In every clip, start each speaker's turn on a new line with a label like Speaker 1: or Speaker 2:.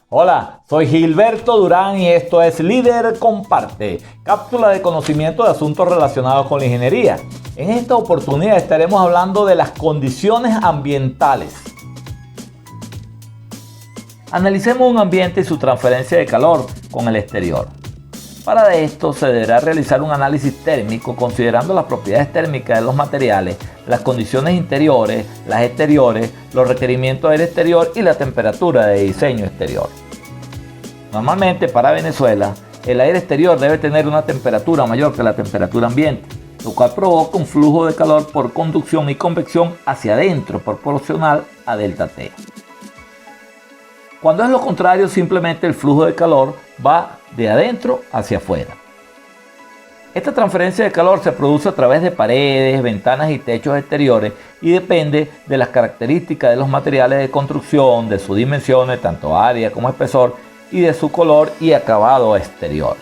Speaker 1: Hola, soy Gilberto Durán y esto es Líder Comparte, cápsula de conocimiento de asuntos relacionados con la ingeniería. En esta oportunidad estaremos hablando de las condiciones ambientales. Analicemos un ambiente y su transferencia de calor con el exterior. Para esto se deberá realizar un análisis térmico considerando las propiedades térmicas de los materiales, las condiciones interiores, las exteriores, los requerimientos del exterior y la temperatura de diseño exterior. Normalmente para Venezuela, el aire exterior debe tener una temperatura mayor que la temperatura ambiente, lo cual provoca un flujo de calor por conducción y convección hacia adentro proporcional a ΔT. Cuando es lo contrario, simplemente el flujo de calor va de adentro hacia afuera. Esta transferencia de calor se produce a través de paredes, ventanas y techos exteriores y depende de las características de los materiales de construcción, de sus dimensiones, tanto área como espesor, y de su color y acabado exterior.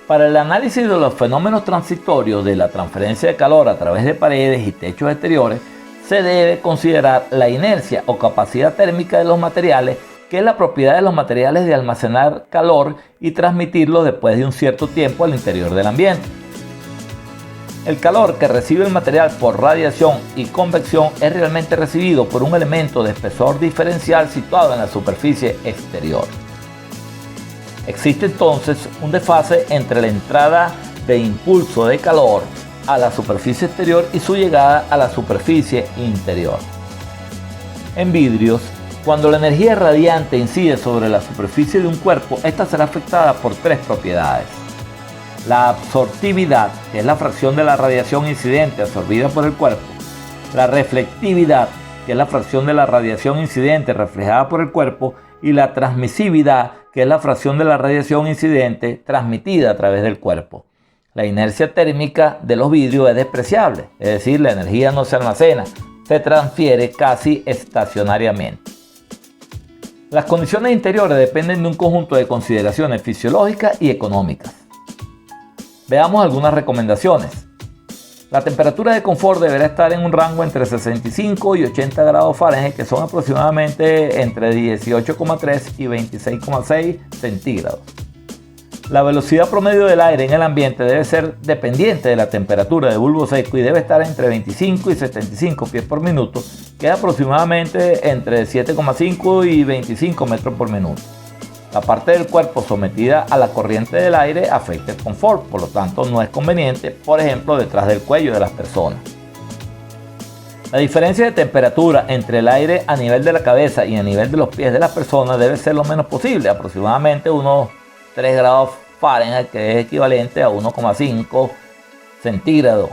Speaker 1: Para el análisis de los fenómenos transitorios de la transferencia de calor a través de paredes y techos exteriores, se debe considerar la inercia o capacidad térmica de los materiales, que es la propiedad de los materiales de almacenar calor y transmitirlo después de un cierto tiempo al interior del ambiente. El calor que recibe el material por radiación y convección es realmente recibido por un elemento de espesor diferencial situado en la superficie exterior. Existe entonces un desfase entre la entrada de impulso de calor a la superficie exterior y su llegada a la superficie interior. En vidrios, cuando la energía radiante incide sobre la superficie de un cuerpo, esta será afectada por tres propiedades. La absortividad, que es la fracción de la radiación incidente absorbida por el cuerpo. La reflectividad, que es la fracción de la radiación incidente reflejada por el cuerpo. Y la transmisividad, que es la fracción de la radiación incidente transmitida a través del cuerpo. La inercia térmica de los vidrios es despreciable, es decir, la energía no se almacena, se transfiere casi estacionariamente. Las condiciones interiores dependen de un conjunto de consideraciones fisiológicas y económicas. Veamos algunas recomendaciones. La temperatura de confort deberá estar en un rango entre 65 y 80 grados Fahrenheit, que son aproximadamente entre 18,3 y 26,6 centígrados. La velocidad promedio del aire en el ambiente debe ser dependiente de la temperatura de bulbo seco y debe estar entre 25 y 75 pies por minuto, que es aproximadamente entre 7,5 y 25 metros por minuto. La parte del cuerpo sometida a la corriente del aire afecta el confort, por lo tanto no es conveniente, por ejemplo, detrás del cuello de las personas. La diferencia de temperatura entre el aire a nivel de la cabeza y a nivel de los pies de las personas debe ser lo menos posible, aproximadamente unos 3 grados Fahrenheit, que es equivalente a 1,5 centígrados.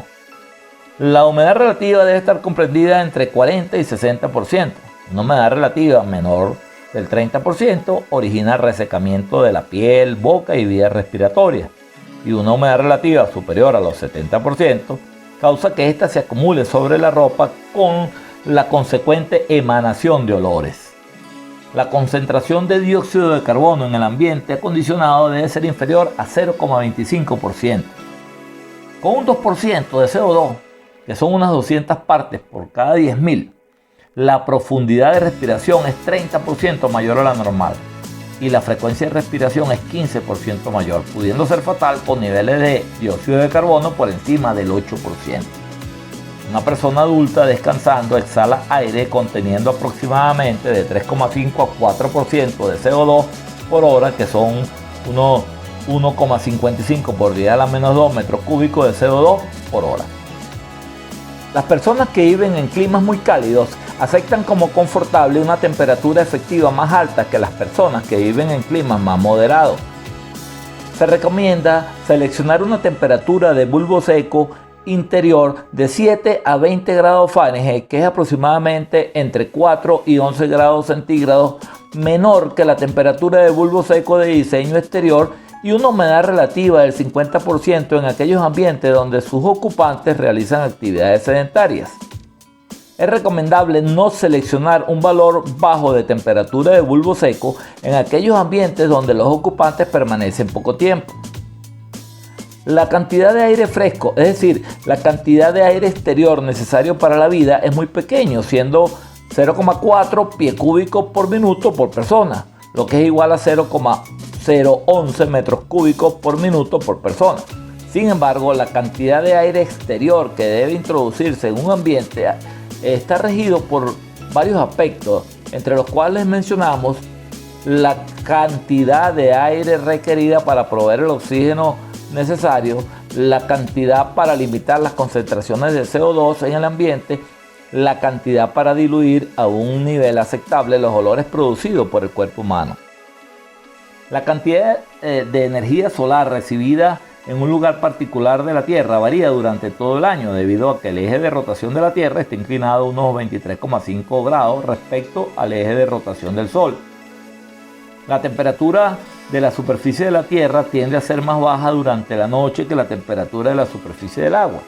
Speaker 1: La humedad relativa debe estar comprendida entre 40 y 60%. Una humedad relativa menor del 30% origina resecamiento de la piel, boca y vías respiratorias. Y una humedad relativa superior a los 70% causa que ésta se acumule sobre la ropa con la consecuente emanación de olores. La concentración de dióxido de carbono en el ambiente acondicionado debe ser inferior a 0,25%. Con un 2% de CO2, que son unas 200 partes por cada 10.000, la profundidad de respiración es 30% mayor a la normal y la frecuencia de respiración es 15% mayor, pudiendo ser fatal con niveles de dióxido de carbono por encima del 8%. Una persona adulta descansando exhala aire conteniendo aproximadamente de 3,5 a 4% de CO2 por hora, que son unos 1,55 por 10 a la menos 2 metros cúbicos de CO2 por hora. Las personas que viven en climas muy cálidos aceptan como confortable una temperatura efectiva más alta que las personas que viven en climas más moderados. Se recomienda seleccionar una temperatura de bulbo seco interior de 7 a 20 grados Fahrenheit, que es aproximadamente entre 4 y 11 grados centígrados, menor que la temperatura de bulbo seco de diseño exterior, y una humedad relativa del 50% en aquellos ambientes donde sus ocupantes realizan actividades sedentarias. Es recomendable no seleccionar un valor bajo de temperatura de bulbo seco en aquellos ambientes donde los ocupantes permanecen poco tiempo. La cantidad de aire fresco, es decir, la cantidad de aire exterior necesario para la vida, es muy pequeño, siendo 0,4 pie cúbico por minuto por persona, lo que es igual a 0,011 metros cúbicos por minuto por persona. Sin embargo, la cantidad de aire exterior que debe introducirse en un ambiente está regido por varios aspectos, entre los cuales mencionamos la cantidad de aire requerida para proveer el oxígeno necesario, la cantidad para limitar las concentraciones de CO2 en el ambiente, la cantidad para diluir a un nivel aceptable los olores producidos por el cuerpo humano. La cantidad de energía solar recibida en un lugar particular de la Tierra varía durante todo el año debido a que el eje de rotación de la Tierra está inclinado unos 23,5 grados respecto al eje de rotación del Sol. La temperatura de la superficie de la Tierra tiende a ser más baja durante la noche que la temperatura de la superficie del agua.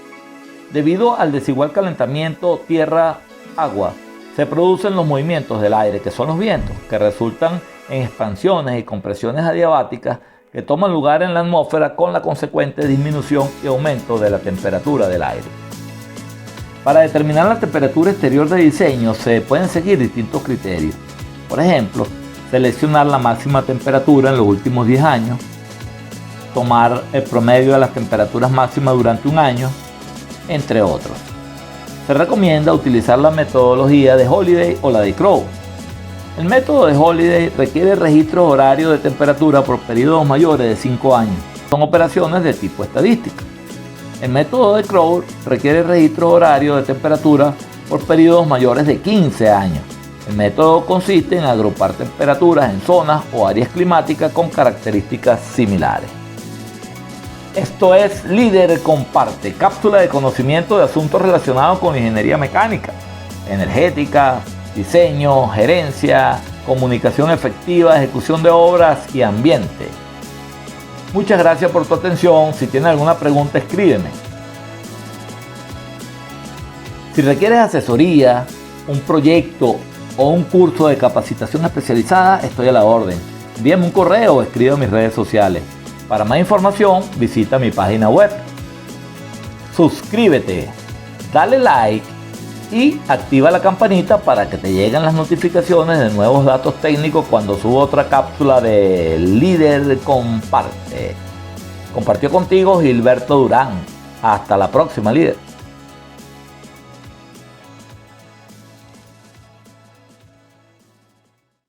Speaker 1: Debido al desigual calentamiento tierra-agua, se producen los movimientos del aire, que son los vientos, que resultan en expansiones y compresiones adiabáticas que toman lugar en la atmósfera con la consecuente disminución y aumento de la temperatura del aire. Para determinar la temperatura exterior de diseño se pueden seguir distintos criterios. Por ejemplo, seleccionar la máxima temperatura en los últimos 10 años, tomar el promedio de las temperaturas máximas durante un año, entre otros. Se recomienda utilizar la metodología de Holiday o la de Crow. El método de Holiday requiere registros horarios de temperatura por periodos mayores de 5 años. Son operaciones de tipo estadístico. El método de Crow requiere registros horarios de temperatura por periodos mayores de 15 años. El método consiste en agrupar temperaturas en zonas o áreas climáticas con características similares. Esto es Líder Comparte, cápsula de conocimiento de asuntos relacionados con ingeniería mecánica, energética, diseño, gerencia, comunicación efectiva, ejecución de obras y ambiente. Muchas gracias por tu atención. Si tienes alguna pregunta, escríbeme. Si requieres asesoría, un proyecto o un curso de capacitación especializada, estoy a la orden. Envíame un correo o escribe a mis redes sociales. Para más información, visita mi página web. Suscríbete, dale like y activa la campanita para que te lleguen las notificaciones de nuevos datos técnicos cuando subo otra cápsula de Líder Comparte. Compartió contigo Gilberto Durán. Hasta la próxima, líder.